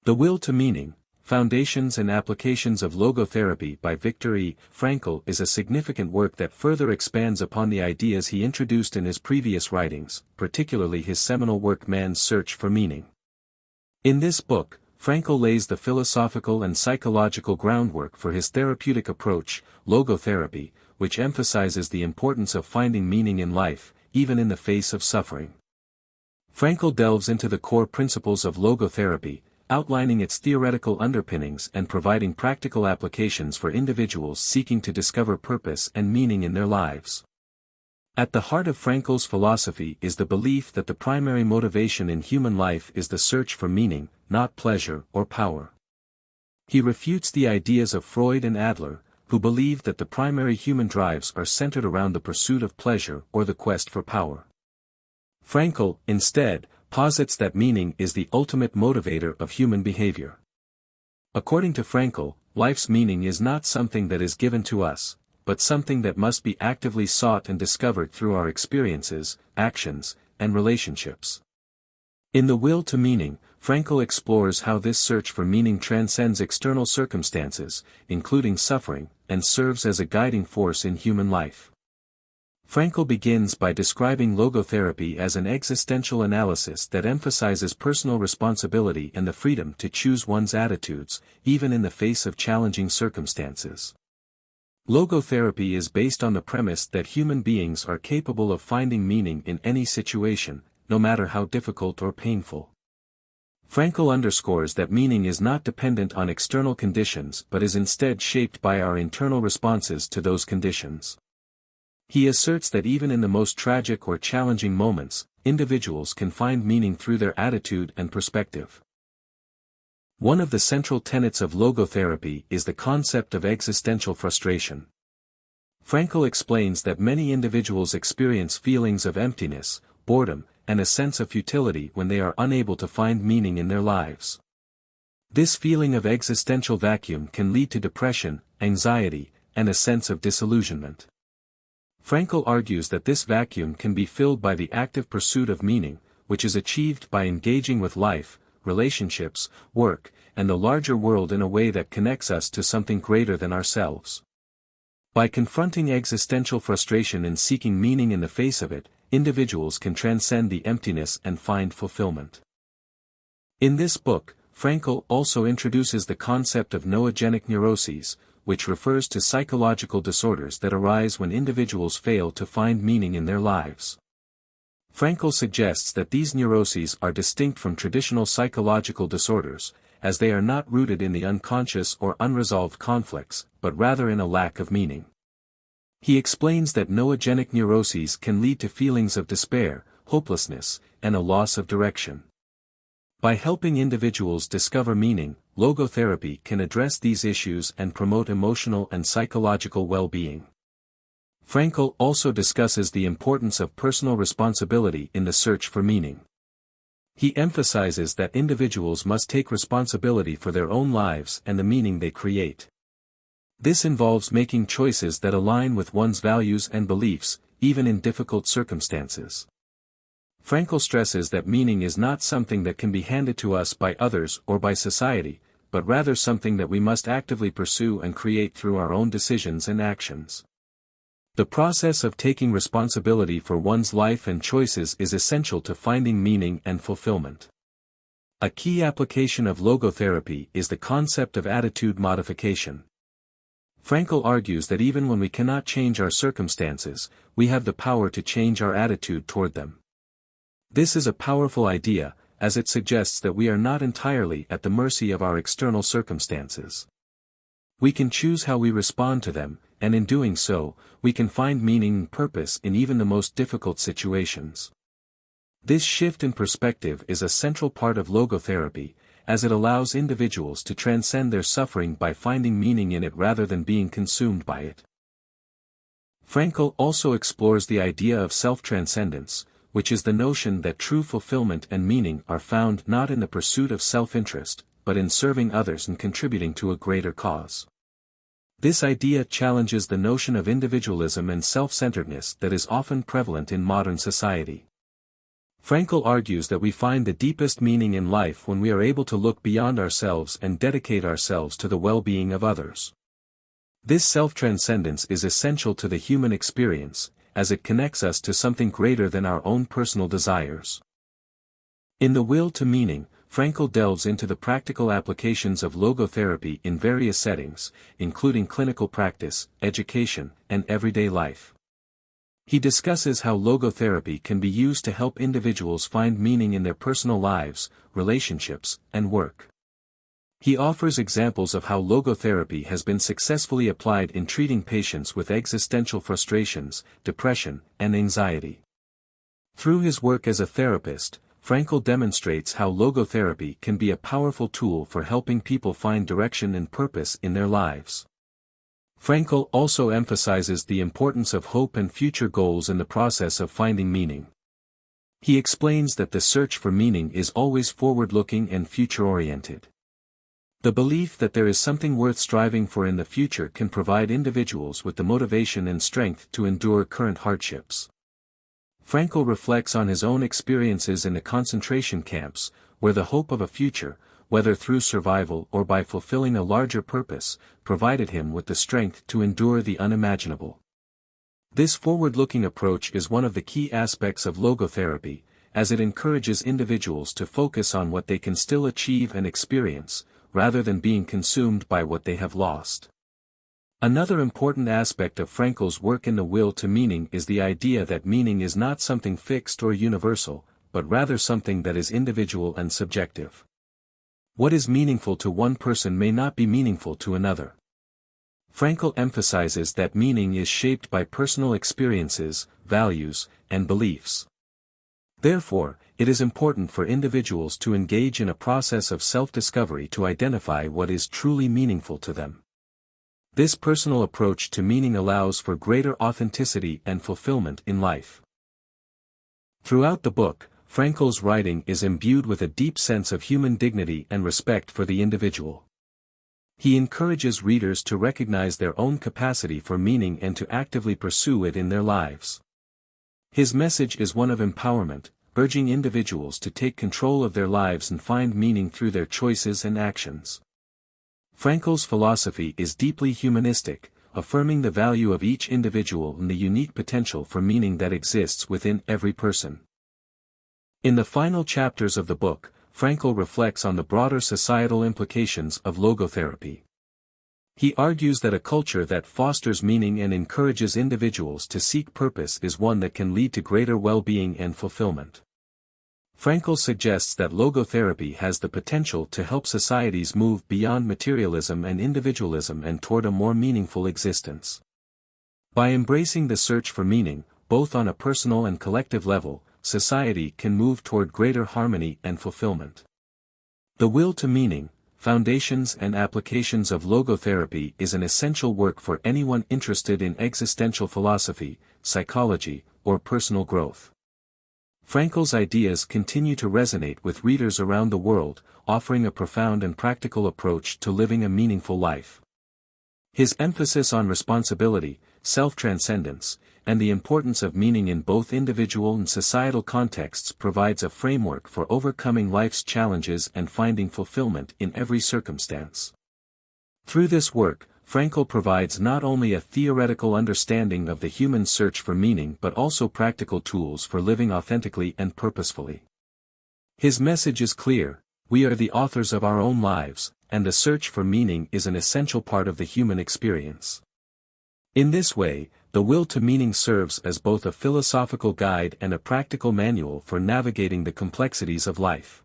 The Will to Meaning, Foundations and Applications of Logotherapy by Viktor E. Frankl is a significant work that further expands upon the ideas he introduced in his previous writings, particularly his seminal work Man's Search for Meaning. In this book, Frankl lays the philosophical and psychological groundwork for his therapeutic approach, logotherapy, which emphasizes the importance of finding meaning in life, even in the face of suffering. Frankl delves into the core principles of logotherapy, outlining its theoretical underpinnings and providing practical applications for individuals seeking to discover purpose and meaning in their lives. At the heart of Frankl's philosophy is the belief that the primary motivation in human life is the search for meaning, not pleasure or power. He refutes the ideas of Freud and Adler, who believed that the primary human drives are centered around the pursuit of pleasure or the quest for power. Frankl, instead, posits that meaning is the ultimate motivator of human behavior. According to Frankl, life's meaning is not something that is given to us, but something that must be actively sought and discovered through our experiences, actions, and relationships. In The Will to Meaning, Frankl explores how this search for meaning transcends external circumstances, including suffering, and serves as a guiding force in human life. Frankl begins by describing logotherapy as an existential analysis that emphasizes personal responsibility and the freedom to choose one's attitudes, even in the face of challenging circumstances. Logotherapy is based on the premise that human beings are capable of finding meaning in any situation, no matter how difficult or painful. Frankl underscores that meaning is not dependent on external conditions but is instead shaped by our internal responses to those conditions. He asserts that even in the most tragic or challenging moments, individuals can find meaning through their attitude and perspective. One of the central tenets of logotherapy is the concept of existential frustration. Frankl explains that many individuals experience feelings of emptiness, boredom, and a sense of futility when they are unable to find meaning in their lives. This feeling of existential vacuum can lead to depression, anxiety, and a sense of disillusionment. Frankl argues that this vacuum can be filled by the active pursuit of meaning, which is achieved by engaging with life, relationships, work, and the larger world in a way that connects us to something greater than ourselves. By confronting existential frustration and seeking meaning in the face of it, individuals can transcend the emptiness and find fulfillment. In this book, Frankl also introduces the concept of noogenic neuroses, which refers to psychological disorders that arise when individuals fail to find meaning in their lives. Frankl suggests that these neuroses are distinct from traditional psychological disorders, as they are not rooted in the unconscious or unresolved conflicts, but rather in a lack of meaning. He explains that noogenic neuroses can lead to feelings of despair, hopelessness, and a loss of direction. By helping individuals discover meaning, logotherapy can address these issues and promote emotional and psychological well-being. Frankl also discusses the importance of personal responsibility in the search for meaning. He emphasizes that individuals must take responsibility for their own lives and the meaning they create. This involves making choices that align with one's values and beliefs, even in difficult circumstances. Frankl stresses that meaning is not something that can be handed to us by others or by society, but rather something that we must actively pursue and create through our own decisions and actions. The process of taking responsibility for one's life and choices is essential to finding meaning and fulfillment. A key application of logotherapy is the concept of attitude modification. Frankl argues that even when we cannot change our circumstances, we have the power to change our attitude toward them. This is a powerful idea, as it suggests that we are not entirely at the mercy of our external circumstances. We can choose how we respond to them, and in doing so, we can find meaning and purpose in even the most difficult situations. This shift in perspective is a central part of logotherapy, as it allows individuals to transcend their suffering by finding meaning in it rather than being consumed by it. Frankl also explores the idea of self-transcendence, which is the notion that true fulfillment and meaning are found not in the pursuit of self-interest, but in serving others and contributing to a greater cause. This idea challenges the notion of individualism and self-centeredness that is often prevalent in modern society. Frankl argues that we find the deepest meaning in life when we are able to look beyond ourselves and dedicate ourselves to the well-being of others. This self-transcendence is essential to the human experience, as it connects us to something greater than our own personal desires. In The Will to Meaning, Frankl delves into the practical applications of logotherapy in various settings, including clinical practice, education, and everyday life. He discusses how logotherapy can be used to help individuals find meaning in their personal lives, relationships, and work. He offers examples of how logotherapy has been successfully applied in treating patients with existential frustrations, depression, and anxiety. Through his work as a therapist, Frankl demonstrates how logotherapy can be a powerful tool for helping people find direction and purpose in their lives. Frankl also emphasizes the importance of hope and future goals in the process of finding meaning. He explains that the search for meaning is always forward-looking and future-oriented. The belief that there is something worth striving for in the future can provide individuals with the motivation and strength to endure current hardships. Frankl reflects on his own experiences in the concentration camps, where the hope of a future, whether through survival or by fulfilling a larger purpose, provided him with the strength to endure the unimaginable. This forward-looking approach is one of the key aspects of logotherapy, as it encourages individuals to focus on what they can still achieve and experience, rather than being consumed by what they have lost. Another important aspect of Frankl's work in The Will to Meaning is the idea that meaning is not something fixed or universal, but rather something that is individual and subjective. What is meaningful to one person may not be meaningful to another. Frankl emphasizes that meaning is shaped by personal experiences, values, and beliefs. Therefore, it is important for individuals to engage in a process of self-discovery to identify what is truly meaningful to them. This personal approach to meaning allows for greater authenticity and fulfillment in life. Throughout the book, Frankl's writing is imbued with a deep sense of human dignity and respect for the individual. He encourages readers to recognize their own capacity for meaning and to actively pursue it in their lives. His message is one of empowerment, urging individuals to take control of their lives and find meaning through their choices and actions. Frankl's philosophy is deeply humanistic, affirming the value of each individual and the unique potential for meaning that exists within every person. In the final chapters of the book, Frankl reflects on the broader societal implications of logotherapy. He argues that a culture that fosters meaning and encourages individuals to seek purpose is one that can lead to greater well-being and fulfillment. Frankl suggests that logotherapy has the potential to help societies move beyond materialism and individualism and toward a more meaningful existence. By embracing the search for meaning, both on a personal and collective level, society can move toward greater harmony and fulfillment. The Will to Meaning, Foundations and Applications of Logotherapy is an essential work for anyone interested in existential philosophy, psychology, or personal growth. Frankl's ideas continue to resonate with readers around the world, offering a profound and practical approach to living a meaningful life. His emphasis on responsibility, self-transcendence, and the importance of meaning in both individual and societal contexts provides a framework for overcoming life's challenges and finding fulfillment in every circumstance. Through this work, Frankl provides not only a theoretical understanding of the human search for meaning but also practical tools for living authentically and purposefully. His message is clear: we are the authors of our own lives, and the search for meaning is an essential part of the human experience. In this way, The Will to Meaning serves as both a philosophical guide and a practical manual for navigating the complexities of life.